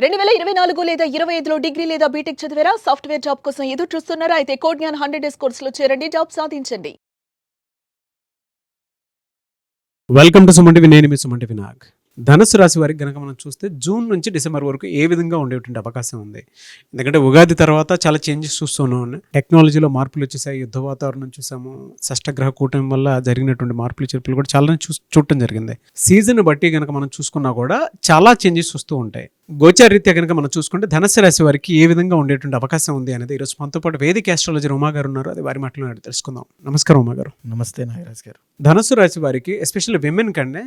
2024 లేదా 25లో డిగ్రీ లేదా బీటెక్ చదివారా? సాఫ్ట్‌వేర్ జాబ్ కోసం ఎదురు చూస్తున్నారా? అయితే కోడ్ జ్ఞాన్ 100 డేస్ కోర్సులో చేరండి. జాబ్ సాధించండి. Welcome to Suman TV. నేను మీ సుమన్ టీవీ నాగ్. ధనుసు రాశి వారికి గనక మనం చూస్తే జూన్ నుంచి డిసెంబర్ వరకు ఏ విధంగా ఉండేటువంటి అవకాశం ఉంది. ఎందుకంటే ఉగాది తర్వాత చాలా చేంజెస్ చూస్తున్నాం. టెక్నాలజీలో మార్పులు వచ్చేసాయి. యుద్ధ వాతావరణం చూసాము. షష్టగ్రహ కూటమి వల్ల జరిగినటువంటి మార్పులు చేర్పులు కూడా చాలా చూడటం జరిగింది. సీజన్ బట్టి గనక మనం చూసుకున్నా కూడా చాలా చేంజెస్ వస్తూ ఉంటాయి. గోచారీత్యా కనుక మనం చూసుకుంటే ధనుసు రాశి వారికి ఏ విధంగా ఉండేటువంటి అవకాశం ఉంది అనేది ఈరోజు మనతో పాటు వేదిక ఆస్ట్రాలజర్ ఉమా గారు ఉన్నారు. అది వారి మాటలో తెలుసుకుందాం. నమస్కారం ఉమా గారు. నమస్తే నాగరాజ్ గారు. ధనుసు రాశి వారికి ఎస్పెషల్లీ విమెన్ కంటే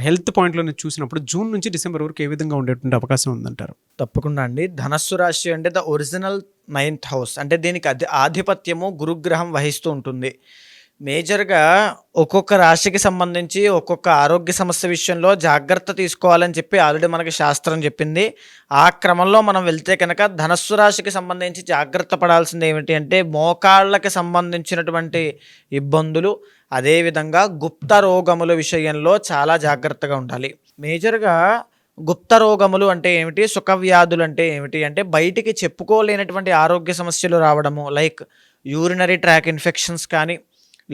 హెల్త్ పాయింట్లో చూసినప్పుడు జూన్ నుంచి డిసెంబర్ వరకు ఏ విధంగా ఉండేటువంటి అవకాశం ఉందంటారు? తప్పకుండా అండి. ధనస్సు రాశి అంటే ద ఒరిజినల్ 9th హౌస్, అంటే దీనికి ఆధిపత్యము గురుగ్రహం వహిస్తూ ఉంటుంది. మేజర్గా ఒక్కొక్క రాశికి సంబంధించి ఒక్కొక్క ఆరోగ్య సమస్య విషయంలో జాగ్రత్త తీసుకోవాలని చెప్పి ఆల్రెడీ మనకి శాస్త్రం చెప్పింది. ఆ క్రమంలో మనం వెళ్తే కనుక ధనస్సు రాశికి సంబంధించి జాగ్రత్త పడాల్సింది ఏమిటి అంటే మోకాళ్ళకి సంబంధించినటువంటి ఇబ్బందులు, అదేవిధంగా గుప్త రోగముల విషయంలో చాలా జాగ్రత్తగా ఉండాలి. మేజర్గా గుప్త రోగములు అంటే ఏమిటి, సుఖ వ్యాధులు అంటే ఏమిటి అంటే బయటికి చెప్పుకోలేనటువంటి ఆరోగ్య సమస్యలు రావడము, లైక్ యూరినరీ ట్రాక్ ఇన్ఫెక్షన్స్ కానీ,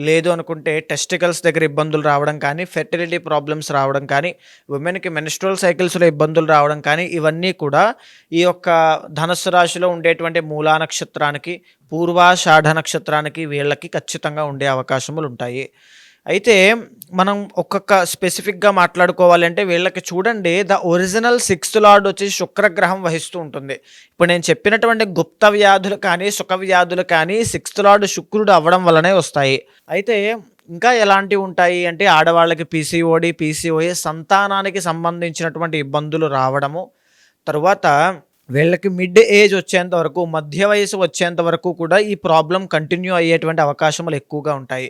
లేదు అనుకుంటే టెస్టికల్స్ దగ్గర ఇబ్బందులు రావడం కానీ, ఫెర్టిలిటీ ప్రాబ్లమ్స్ రావడం కానీ, ఉమెన్కి మెన్స్ట్రువల్ సైకిల్స్లో ఇబ్బందులు రావడం కానీ, ఇవన్నీ కూడా ఈ యొక్క ధనుస్సు రాశిలో ఉండేటువంటి మూలా నక్షత్రానికి, పూర్వాషాఢ నక్షత్రానికి వీళ్ళకి ఖచ్చితంగా ఉండే అవకాశములు ఉంటాయి. అయితే మనం ఒక్కొక్క స్పెసిఫిక్గా మాట్లాడుకోవాలి అంటే వీళ్ళకి చూడండి, ద ఒరిజినల్ 6th లార్డ్ వచ్చి శుక్రగ్రహం వహిస్తూ ఉంటుంది. ఇప్పుడు నేను చెప్పినటువంటి గుప్త వ్యాధులు కానీ, సుఖ వ్యాధులు కానీ 6th లార్డ్ శుక్రుడు అవ్వడం వల్లనే వస్తాయి. అయితే ఇంకా ఎలాంటివి ఉంటాయి అంటే ఆడవాళ్ళకి పీసీఓడి, పీసీఓఏ, సంతానానికి సంబంధించినటువంటి ఇబ్బందులు రావడము, తరువాత వీళ్ళకి మిడ్ ఏజ్ వచ్చేంత వరకు, మధ్య వయసు వచ్చేంత వరకు కూడా ఈ ప్రాబ్లం కంటిన్యూ అయ్యేటువంటి అవకాశములు ఎక్కువగా ఉంటాయి.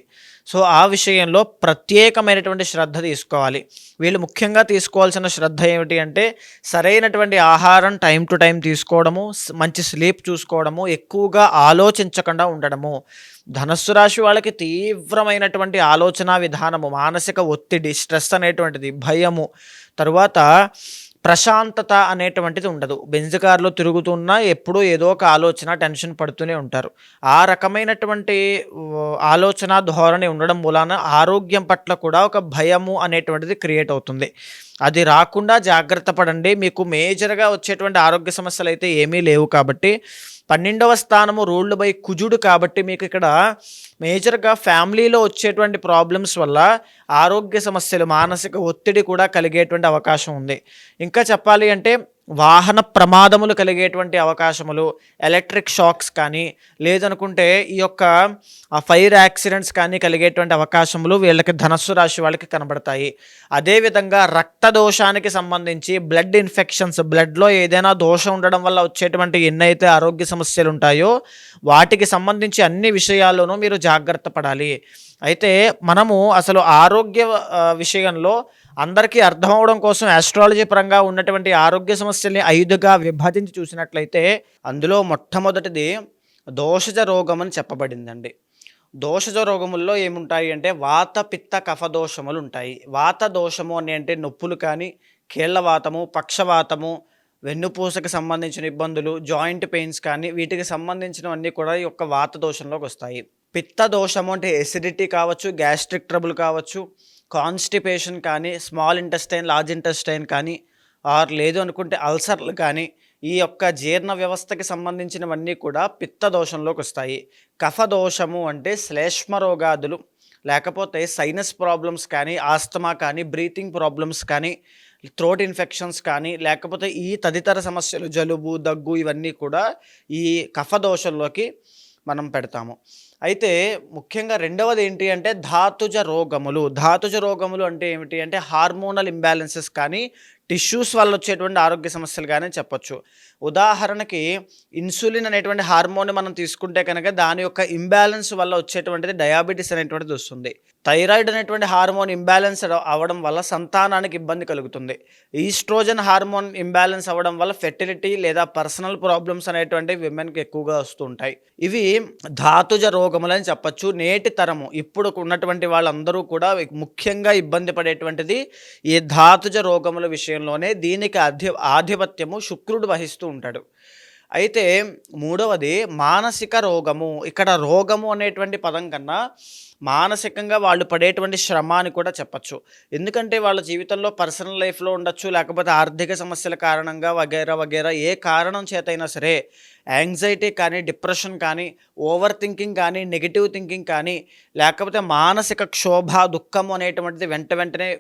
సో ఆ విషయంలో ప్రత్యేకమైనటువంటి శ్రద్ధ తీసుకోవాలి. వీళ్ళు ముఖ్యంగా తీసుకోవాల్సిన శ్రద్ధ ఏమిటి అంటే సరైనటువంటి ఆహారం టైం టు టైం తీసుకోవడము, మంచి స్లీప్ చూసుకోవడము, ఎక్కువగా ఆలోచించకుండా ఉండడము. ధనస్సు రాశి వాళ్ళకి తీవ్రమైనటువంటి ఆలోచన విధానము, మానసిక ఒత్తిడి, స్ట్రెస్ అనేటువంటిది, భయము, తరువాత ప్రశాంతత అనేటువంటిది ఉండదు. బెంజ్ కార్లో తిరుగుతున్నా ఎప్పుడూ ఏదో ఒక ఆలోచన, టెన్షన్ పడుతూనే ఉంటారు. ఆ రకమైనటువంటి ఆలోచన ధోరణి ఉండడం మూలాన ఆరోగ్యం పట్ల కూడా ఒక భయము అనేటువంటిది క్రియేట్ అవుతుంది. అది రాకుండా జాగ్రత్త పడండి. మీకు మేజర్గా వచ్చేటువంటి ఆరోగ్య సమస్యలు అయితే ఏమీ లేవు కాబట్టి, 12వ స్థానము రూల్డ్ బై కుజుడు కాబట్టి మీకు ఇక్కడ మేజర్గా ఫ్యామిలీలో వచ్చేటువంటి ప్రాబ్లమ్స్ వల్ల ఆరోగ్య సమస్యలు, మానసిక ఒత్తిడి కూడా కలిగేటువంటి అవకాశం ఉంది. ఇంకా చెప్పాలి అంటే వాహన ప్రమాదములు కలిగేటువంటి అవకాశములు, ఎలక్ట్రిక్ షాక్స్ కానీ, లేదనుకుంటే ఈ యొక్క ఫైర్ యాక్సిడెంట్స్ కానీ కలిగేటువంటి అవకాశములు వీళ్ళకి ధనస్సు రాశి వాళ్ళకి కనబడతాయి. అదేవిధంగా రక్త దోషానికి సంబంధించి బ్లడ్ ఇన్ఫెక్షన్స్, బ్లడ్లో ఏదైనా దోషం ఉండడం వల్ల వచ్చేటువంటి ఎన్నైతే ఆరోగ్య సమస్యలు ఉంటాయో వాటికి సంబంధించి అన్ని విషయాల్లోనూ మీరు జాగ్రత్త పడాలి. అయితే మనము అసలు ఆరోగ్య విషయంలో అందరికీ అర్థం అవడం కోసం ఆస్ట్రాలజీ పరంగా ఉన్నటువంటి ఆరోగ్య సమస్యల్ని 5గా విభజించి చూసినట్లయితే అందులో మొట్టమొదటిది దోషజ రోగం అని చెప్పబడిందండి. దోషజ రోగముల్లో ఏముంటాయి అంటే వాత, పిత్త, కఫ దోషములు ఉంటాయి. వాత దోషము అని అంటే నొప్పులు కానీ, కీళ్లవాతము, పక్షవాతము, వెన్నుపూసకి సంబంధించిన ఇబ్బందులు, జాయింట్ పెయిన్స్ కానీ, వీటికి సంబంధించినవన్నీ కూడా ఈ యొక్క వాత దోషంలోకి వస్తాయి. పిత్త దోషము అంటే ఎసిడిటీ కావచ్చు, గ్యాస్ట్రిక్ ట్రబుల్ కావచ్చు, కాన్స్టిపేషన్ కానీ, స్మాల్ ఇంటెస్టైన్, లార్జ్ ఇంటెస్టైన్ కానీ, ఆర్ లేదు అనుకుంటే అల్సర్లు కానీ, ఈ యొక్క జీర్ణ వ్యవస్థకి సంబంధించినవన్నీ కూడా పిత్త దోషంలోకి వస్తాయి. కఫ దోషము అంటే శ్లేష్మ రోగాదులు, లేకపోతే సైనస్ ప్రాబ్లమ్స్ కానీ, ఆస్తమా కానీ, బ్రీతింగ్ ప్రాబ్లమ్స్ కానీ, థ్రోట్ ఇన్ఫెక్షన్స్ కానీ, లేకపోతే ఈ తదితర సమస్యలు, జలుబు, దగ్గు, ఇవన్నీ కూడా ఈ కఫ దోషంలోకి మనం పెడతాము. అయితే ముఖ్యంగా రెండవది ఏంటి అంటే ధాతుజ రోగములు. ధాతుజ రోగములు అంటే ఏమిటి అంటే హార్మోనల్ ఇంబ్యాలెన్సెస్ కానీ, టిష్యూస్ వల్ల వచ్చేటువంటి ఆరోగ్య సమస్యలు కానీ చెప్పొచ్చు. ఉదాహరణకి ఇన్సులిన్ అనేటువంటి హార్మోన్ మనం తీసుకుంటే కనుక దాని యొక్క ఇంబ్యాలెన్స్ వల్ల వచ్చేటువంటిది డయాబెటీస్ అనేటువంటిది వస్తుంది. థైరాయిడ్ అనేటువంటి హార్మోన్ ఇంబ్యాలెన్స్ అవ్వడం వల్ల సంతానానికి ఇబ్బంది కలుగుతుంది. ఈస్ట్రోజన్ హార్మోన్ ఇంబ్యాలెన్స్ అవ్వడం వల్ల ఫెర్టిలిటీ లేదా పర్సనల్ ప్రాబ్లమ్స్ అనేటువంటి విమెన్కి ఎక్కువగా వస్తూ ఉంటాయి. ఇవి ధాతుజ రోగ రోగములు అని చెప్పచ్చు. నేటి తరము ఇప్పుడు ఉన్నటువంటి వాళ్ళందరూ కూడా ముఖ్యంగా ఇబ్బంది పడేటువంటిది ఈ ధాతుజ రోగముల విషయంలోనే. దీనికి ఆధిపత్యము శుక్రుడు వహిస్తూ ఉంటాడు. అయితే మూడవది మానసిక రోగము. ఇక్కడ రోగము అనేటువంటి పదం కన్నా మానసికంగా వాళ్ళు పడేటువంటి శ్రమ అని కూడా చెప్పచ్చు. ఎందుకంటే వాళ్ళ జీవితంలో పర్సనల్ లైఫ్లో ఉండొచ్చు, లేకపోతే ఆర్థిక సమస్యల కారణంగా వగైరా వగైరా ఏ కారణం చేతైనా సరే యాంగ్జైటీ కానీ, డిప్రెషన్ కానీ, ఓవర్ థింకింగ్ కానీ, నెగిటివ్ థింకింగ్ కానీ, లేకపోతే మానసిక క్షోభ, దుఃఖము అనేటువంటిది వెంటనే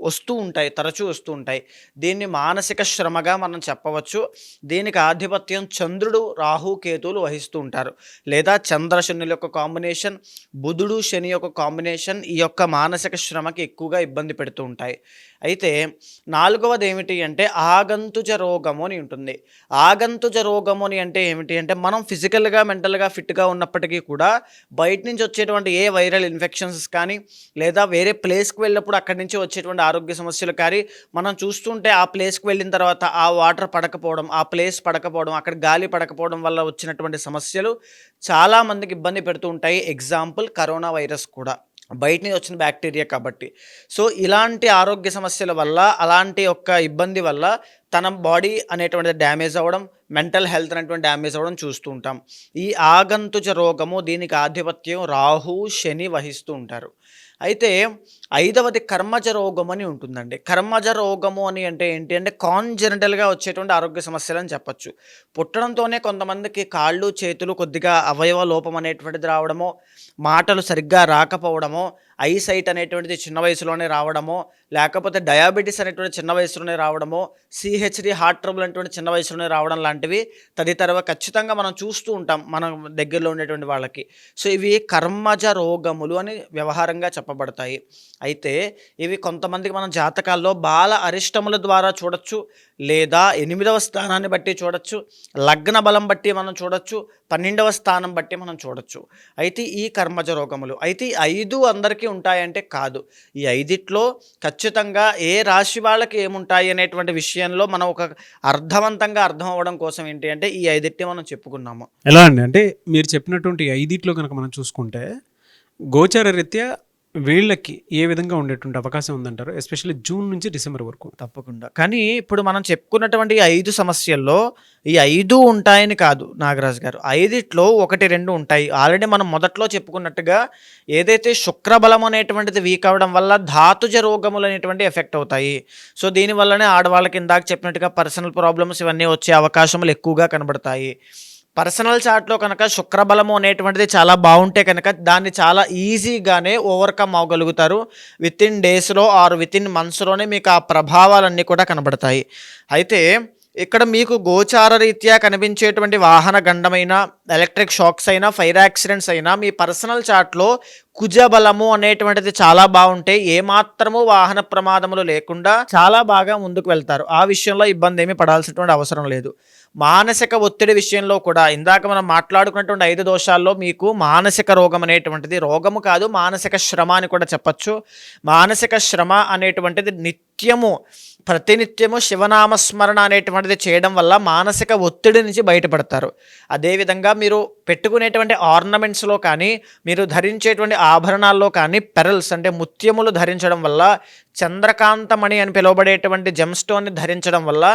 వస్తూ ఉంటాయి, తరచూ వస్తూ ఉంటాయి. దీన్ని మానసిక శ్రమగా మనం చెప్పవచ్చు. దీనికి ఆధిపత్యం చంద్రుడు, రాహు, కేతువులు వహిస్తూ ఉంటారు. లేదా చంద్ర శనుల యొక్క కాంబినేషన్, బుధుడు శని యొక్క కాంబినేషన్ ఈ యొక్క మానసిక శ్రమకి ఎక్కువగా ఇబ్బంది పెడుతూ ఉంటాయి. అయితే నాలుగవది ఏమిటి అంటే ఆగంతుజ రోగము అని ఉంటుంది. ఆగంతుజ రోగము అని అంటే ఏమిటి అంటే మనం ఫిజికల్గా, మెంటల్గా ఫిట్గా ఉన్నప్పటికీ కూడా బయట నుంచి వచ్చేటువంటి ఏ వైరల్ ఇన్ఫెక్షన్స్ కానీ, లేదా వేరే ప్లేస్కి వెళ్ళినప్పుడు అక్కడి నుంచి వచ్చేటువంటి ఆరోగ్య సమస్యలు కానీ మనం చూస్తుంటే, ఆ ప్లేస్కి వెళ్ళిన తర్వాత ఆ వాటర్ పడకపోవడం, ఆ ప్లేస్ పడకపోవడం, అక్కడ గాలి పడకపోవడం వల్ల వచ్చినటువంటి సమస్యలు చాలామందికి ఇబ్బంది పెడుతూ ఉంటాయి. ఎగ్జాంపుల్ కరోనా వైరస్ కూడా బయట నుంచి వచ్చిన బ్యాక్టీరియా కాబట్టి. సో ఇలాంటి ఆరోగ్య సమస్యల వల్ల, అలాంటి యొక్క ఇబ్బంది వల్ల తన బాడీ అనేటువంటిది డ్యామేజ్ అవ్వడం, మెంటల్ హెల్త్ అనేటువంటి డ్యామేజ్ అవ్వడం చూస్తూ ఉంటాం. ఈ ఆగంతుజ రోగము, దీనికి ఆధిపత్యం రాహు, శని వహిస్తూ ఉంటారు. అయితే ఐదవది కర్మజ రోగం అని ఉంటుందండి. కర్మజ రోగము అని అంటే ఏంటి అంటే కాన్జెనిటల్గా వచ్చేటువంటి ఆరోగ్య సమస్యలు అని చెప్పచ్చు. పుట్టడంతోనే కొంతమందికి కాళ్ళు, చేతులు కొద్దిగా అవయవ లోపం అనేటువంటిది రావడమో, మాటలు సరిగ్గా రాకపోవడమో, ఐసైట్ అనేటువంటిది చిన్న వయసులోనే రావడమో, లేకపోతే డయాబెటీస్ అనేటువంటి చిన్న వయసులోనే రావడమో, సిహెచ్డి హార్ట్ ట్రబుల్ అనేటువంటి చిన్న వయసులోనే రావడం లాంటివి తదితరవ ఖచ్చితంగా మనం చూస్తూ ఉంటాం మన దగ్గరలో ఉండేటువంటి వాళ్ళకి. సో ఇవి కర్మజ రోగములు అని వ్యవహారంగా చెప్పబడతాయి. అయితే ఇవి కొంతమందికి మనం జాతకాల్లో బాల అరిష్టముల ద్వారా చూడొచ్చు, లేదా 8వ స్థానాన్ని బట్టి చూడొచ్చు, లగ్న బలం బట్టి మనం చూడొచ్చు, 12వ స్థానం బట్టి మనం చూడొచ్చు. అయితే ఈ కర్మజ రోగములు అయితే 5 అందరికీ ఉంటాయంటే కాదు. ఈ 5లో ఖచ్చితంగా ఏ రాశి వాళ్ళకి ఏముంటాయి అనేటువంటి విషయంలో మనం ఒక అర్థవంతంగా అర్థం అవ్వడం కోసం ఏంటి అంటే ఈ 5 మనం చెప్పుకున్నాము. ఎలా అండి అంటే మీరు చెప్పినటువంటి 5 కనుక మనం చూసుకుంటే గోచార రీత్యా వీళ్ళకి ఏ విధంగా ఉండేటువంటి అవకాశం ఉందంటారు, ఎస్పెషల్లీ జూన్ నుంచి డిసెంబర్ వరకు? తప్పకుండా. కానీ ఇప్పుడు మనం చెప్పుకున్నటువంటి 5 సమస్యల్లో ఈ 5 ఉంటాయని కాదు నాగరాజు గారు, 5లో 1-2 ఉంటాయి. ఆల్రెడీ మనం మొదట్లో చెప్పుకున్నట్టుగా ఏదైతే శుక్రబలం అనేటువంటిది వీక్ అవ్వడం వల్ల ధాతుజ రోగములు అనేటువంటి ఎఫెక్ట్ అవుతాయి. సో దీనివల్లనే ఆడవాళ్ళకి ఇందాక చెప్పినట్టుగా పర్సనల్ ప్రాబ్లమ్స్ ఇవన్నీ వచ్చే అవకాశములు ఎక్కువగా కనబడతాయి. పర్సనల్ చార్ట్లో కనుక శుక్రబలము అనేటువంటిది చాలా బాగుంటే కనుక దాన్ని చాలా ఈజీగానే ఓవర్కమ్ అవ్వగలుగుతారు. వితిన్ డేస్లో ఆర్ వితిన్ మంత్స్లోనే మీకు ఆ ప్రభావాలన్నీ కూడా కనబడతాయి. అయితే ఇక్కడ మీకు గోచార రీత్యా కనిపించేటువంటి వాహన గండమైన, ఎలక్ట్రిక్ షాక్స్ అయినా, ఫైర్ యాక్సిడెంట్స్ అయినా మీ పర్సనల్ చార్ట్లో కుజబలము అనేటువంటిది చాలా బాగుంటే ఏమాత్రము వాహన ప్రమాదములు లేకుండా చాలా బాగా ముందుకు వెళ్తారు. ఆ విషయంలో ఇబ్బంది ఏమీ పడాల్సినటువంటి అవసరం లేదు. మానసిక ఒత్తిడి విషయంలో కూడా ఇందాక మనం మాట్లాడుకున్నటువంటి 5 దోషాల్లో మీకు మానసిక రోగం అనేటువంటిది రోగము కాదు, మానసిక శ్రమ అని కూడా చెప్పచ్చు. మానసిక శ్రమ అనేటువంటిది ప్రతినిత్యము శివనామస్మరణ అనేటువంటిది చేయడం వల్ల మానసిక ఒత్తిడి నుంచి బయటపడతారు. అదేవిధంగా మీరు పెట్టుకునేటువంటి ఆర్నమెంట్స్లో కానీ, మీరు ధరించేటువంటి ఆభరణాల్లో కానీ పెరల్స్ అంటే ముత్యములు ధరించడం వల్ల, చంద్రకాంతమణి అని పిలువబడేటువంటి జెమ్స్టోన్ని ధరించడం వల్ల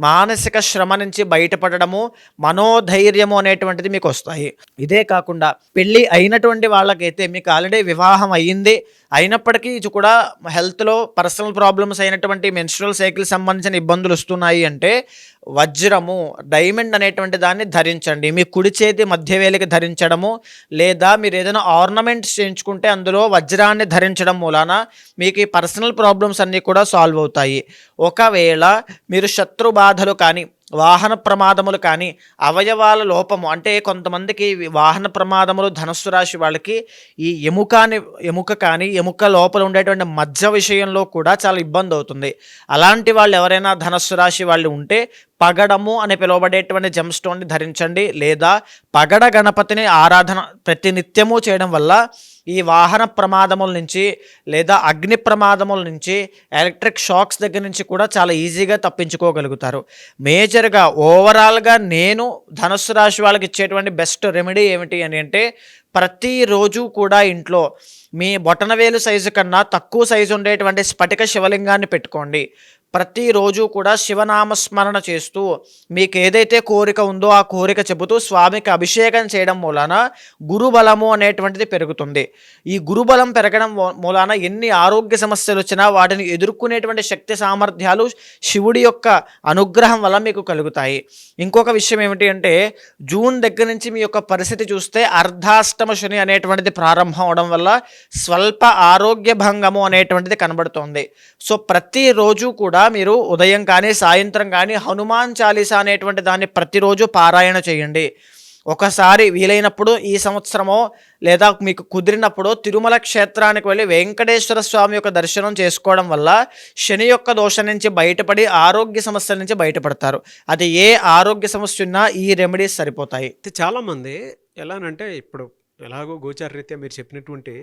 మానసిక శ్రమ నుంచి బయటపడము, మనోధైర్యము అనేటువంటిది మీకు వస్తాయి. ఇదే కాకుండా పెళ్ళి అయినటువంటి వాళ్ళకైతే మీకు ఆల్రెడీ వివాహం అయ్యింది అయినప్పటికీ ఇది కూడా హెల్త్లో పర్సనల్ ప్రాబ్లమ్స్ అయినటువంటి మెన్స్ట్రువల్ సైకిల్ సంబంధించిన ఇబ్బందులు వస్తున్నాయి అంటే వజ్రము, డైమండ్ అనేటువంటి దాన్ని ధరించండి. మీ కుడి చేతి మధ్యవేలికి ధరించడము, లేదా మీరు ఏదైనా ఆర్నమెంట్స్ చేయించుకుంటే అందులో వజ్రాన్ని ధరించడం మూలాన మీకు ఈ పర్సనల్ ప్రాబ్లమ్స్ అన్నీ కూడా సాల్వ్ అవుతాయి. ఒకవేళ మీరు శత్రు బాధలు కానీ, వాహన ప్రమాదములు కానీ, అవయవాల లోపము అంటే కొంతమందికి వాహన ప్రమాదములు ధనస్సు రాశి వాళ్ళకి ఈ ఎముక కానీ ఎముక లోపల ఉండేటువంటి మజ్జ విషయంలో కూడా చాలా ఇబ్బంది అవుతుంది. అలాంటి వాళ్ళు ఎవరైనా ధనస్సు రాశి వాళ్ళు ఉంటే పగడము అని పిలువబడేటువంటి జెమ్స్టోన్ని ధరించండి, లేదా పగడ గణపతిని ఆరాధన ప్రతినిత్యము చేయడం వల్ల ఈ వాహన ప్రమాదముల నుంచి లేదా అగ్ని ప్రమాదముల నుంచి, ఎలక్ట్రిక్ షాక్స్ దగ్గర నుంచి కూడా చాలా ఈజీగా తప్పించుకోగలుగుతారు. మేజర్గా ఓవరాల్గా నేను ధనుస్సు రాశి వాళ్ళకి ఇచ్చేటువంటి బెస్ట్ రెమెడీ ఏమిటి అని అంటే, ప్రతిరోజు కూడా ఇంట్లో మీ బొటనవేలు సైజు కన్నా తక్కువ సైజు ఉండేటువంటి స్ఫటిక శివలింగాన్ని పెట్టుకోండి. ప్రతిరోజు కూడా శివనామస్మరణ చేస్తూ మీకు ఏదైతే కోరిక ఉందో ఆ కోరిక చెబుతూ స్వామికి అభిషేకం చేయడం మూలాన గురుబలము అనేటువంటిది పెరుగుతుంది. ఈ గురుబలం పెరగడం మూలాన ఎన్ని ఆరోగ్య సమస్యలు వచ్చినా వాటిని ఎదుర్కొనేటువంటి శక్తి సామర్థ్యాలు శివుడి యొక్క అనుగ్రహం వల్ల మీకు కలుగుతాయి. ఇంకొక విషయం ఏమిటి అంటే, జూన్ దగ్గర నుంచి మీ యొక్క పరిస్థితి చూస్తే అర్ధాష్టమ శని అనేటువంటిది ప్రారంభం అవడం వల్ల స్వల్ప ఆరోగ్య భంగము అనేటువంటిది కనబడుతోంది. సో ప్రతిరోజు కూడా మీరు ఉదయం కానీ సాయంత్రం కానీ హనుమాన్ చాలీసా అనేటువంటి దాన్ని ప్రతిరోజు పారాయణ చేయండి. ఒకసారి వీలైనప్పుడు ఈ సంవత్సరమో లేదా మీకు కుదిరినప్పుడు తిరుమల క్షేత్రానికి వెళ్ళి వెంకటేశ్వర స్వామి యొక్క దర్శనం చేసుకోవడం వల్ల శని యొక్క దోషం నుంచి బయటపడి ఆరోగ్య సమస్యల నుంచి బయటపడతారు. అది ఏ ఆరోగ్య సమస్య ఉన్నా ఈ రెమెడీస్ సరిపోతాయి. అయితే చాలామంది ఎలానంటే ఇప్పుడు ఎలాగో గోచార రీత్యా మీరు చెప్పినటువంటి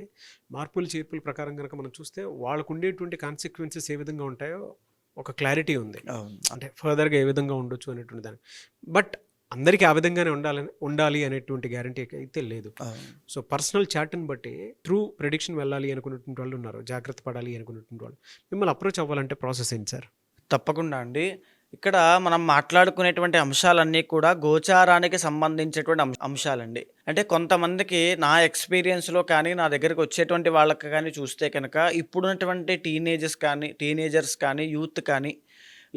మార్పులు చేర్పుల ప్రకారం కనుక మనం చూస్తే వాళ్ళకు ఉండేటువంటి కాన్సిక్వెన్సెస్ ఏ విధంగా ఉంటాయో ఒక క్లారిటీ ఉంది. అంటే ఫర్దర్గా ఏ విధంగా ఉండొచ్చు అనేటువంటి దాన్ని, బట్ అందరికీ ఆ విధంగానే ఉండాలి అనేటువంటి గ్యారంటీ అయితే లేదు. సో పర్సనల్ చాట్ని బట్టి ట్రూ ప్రెడిక్షన్ వెళ్ళాలి అనుకున్నటువంటి వాళ్ళు ఉన్నారు, జాగ్రత్త పడాలి అనుకున్నటువంటి వాళ్ళు. మిమ్మల్ని అప్రోచ్ అవ్వాలంటే ప్రాసెస్ ఏంటి సార్? తప్పకుండా అండి. ఇక్కడ మనం మాట్లాడుకునేటువంటి అంశాలన్నీ కూడా గోచారానికి సంబంధించేటువంటి అంశాలండి. అంటే కొంతమందికి నా ఎక్స్పీరియన్స్లో కానీ నా దగ్గరికి వచ్చేటువంటి వాళ్ళకి కానీ చూస్తే కనుక ఇప్పుడున్నటువంటి టీనేజర్స్ కానీ యూత్ కానీ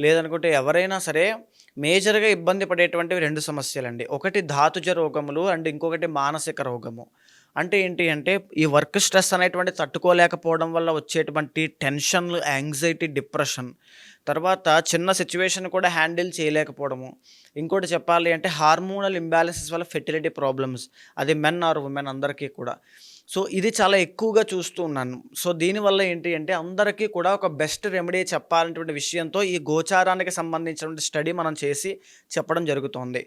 లేదనుకుంటే ఎవరైనా సరే మేజర్గా ఇబ్బంది పడేటువంటివి 2 సమస్యలండి. ఒకటి ధాతుజ రోగములు అండ్ ఇంకొకటి మానసిక రోగము. అంటే ఏంటి అంటే, ఈ వర్క్ స్ట్రెస్ అనేటువంటి తట్టుకోలేకపోవడం వల్ల వచ్చేటువంటి టెన్షన్లు, యాంగ్జైటీ, డిప్రెషన్, తర్వాత చిన్న సిచ్యువేషన్ కూడా హ్యాండిల్ చేయలేకపోవడము. ఇంకోటి చెప్పాలి అంటే హార్మోనల్ ఇంబ్యాలెన్సెస్ వల్ల ఫెర్టిలిటీ ప్రాబ్లమ్స్, అది మెన్ ఆర్ ఉమెన్ అందరికీ కూడా. సో ఇది చాలా ఎక్కువగా చూస్తూ ఉన్నాను. సో దీనివల్ల ఏంటి అంటే అందరికీ కూడా ఒక బెస్ట్ రెమెడీ చెప్పాలనేటువంటి విషయంతో ఈ గోచారానికి సంబంధించినటువంటి స్టడీ మనం చేసి చెప్పడం జరుగుతోంది.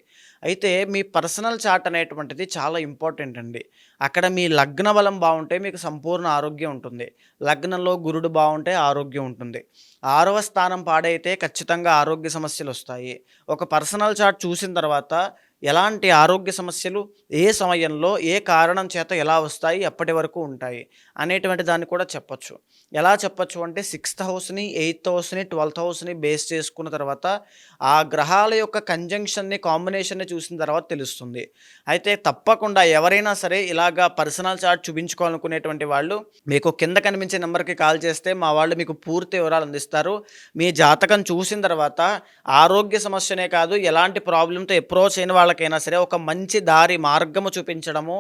అయితే మీ పర్సనల్ చార్ట్ అనేటువంటిది చాలా ఇంపార్టెంట్ అండి. అక్కడ మీ లగ్న బలం బాగుంటే మీకు సంపూర్ణ ఆరోగ్యం ఉంటుంది. లగ్నంలో గురుడు బాగుంటే ఆరోగ్యం ఉంటుంది. 6వ స్థానం పాడైతే ఖచ్చితంగా ఆరోగ్య సమస్యలు వస్తాయి. ఒక పర్సనల్ చార్ట్ చూసిన తర్వాత ఎలాంటి ఆరోగ్య సమస్యలు ఏ సమయంలో ఏ కారణం చేత ఎలా వస్తాయి, ఎప్పటి వరకు ఉంటాయి అనేటువంటి దాన్ని కూడా చెప్పచ్చు. ఎలా చెప్పచ్చు అంటే 6th హౌస్ని, 8th హౌస్ని, 12th హౌస్ని బేస్ చేసుకున్న తర్వాత ఆ గ్రహాల యొక్క కంజంక్షన్ని, కాంబినేషన్ని చూసిన తర్వాత తెలుస్తుంది. అయితే తప్పకుండా ఎవరైనా సరే ఇలాగా పర్సనల్ చార్ట్ చూపించుకోవాలనుకునేటువంటి వాళ్ళు మీకు కింద కనిపించే నెంబర్కి కాల్ చేస్తే మా వాళ్ళు మీకు పూర్తి వివరాలు అందిస్తారు. మీ జాతకం చూసిన తర్వాత ఆరోగ్య సమస్యనే కాదు, ఎలాంటి ప్రాబ్లంతో అప్రోచ్ అయిన వాళ్ళకైనా సరే ఒక మంచి దారి మార్గము చూపించడము,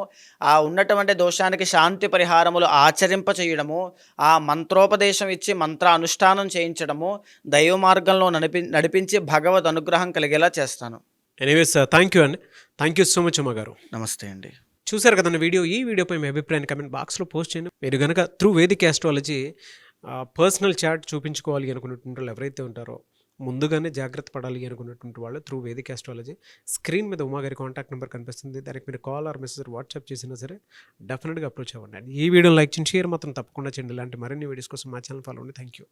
ఆ ఉన్నటువంటి దోషానికి శాంతి పరిహారములు ఆచరింప చేయడము, ఆ మంత్రోపదేశం ఇచ్చి మంత్ర అనుష్ఠానం చేయించడము, దైవ మార్గంలో నడిపించి భగవద్ అనుగ్రహం కలిగేలా చేస్తాను. ఎనీవేస్ థ్యాంక్ యూ అండి. థ్యాంక్ యూ సో మచ్ అమ్మ గారు. నమస్తే అండి. చూసారు కదండి ఈ వీడియోపై మీ అభిప్రాయాన్ని కమెంట్ బాక్స్లో పోస్ట్ చేయండి. మీరు కనుక through Vedic astrology personal chart చూపించుకోవాలి అనుకున్నటువంటి వాళ్ళు ఎవరైతే ఉంటారో, ముందుగానే జాగ్రత్త పడాలి అనుకున్నటువంటి వాళ్ళు త్రూ వేదిక్ ఆస్ట్రాలజీ స్క్రీన్ మీద ఉమాగారి కాంటాక్ట్ నెంబర్ కనిపిస్తుంది. దానికి మీరు కాల్ ఆర్ మెసేజ్ వాట్సాప్ చేసినా సరే డెఫినెట్గా అప్రోచ్ అవ్వండి. ఈ వీడియోని లైక్ చేయండి, షేర్ మాత్రం తప్పకుండా చేయండి. ఇలాంటి మరిన్ని వీడియోస్ కోసం మా ఛానల్ ఫాలో అవ్వండి. Thank you.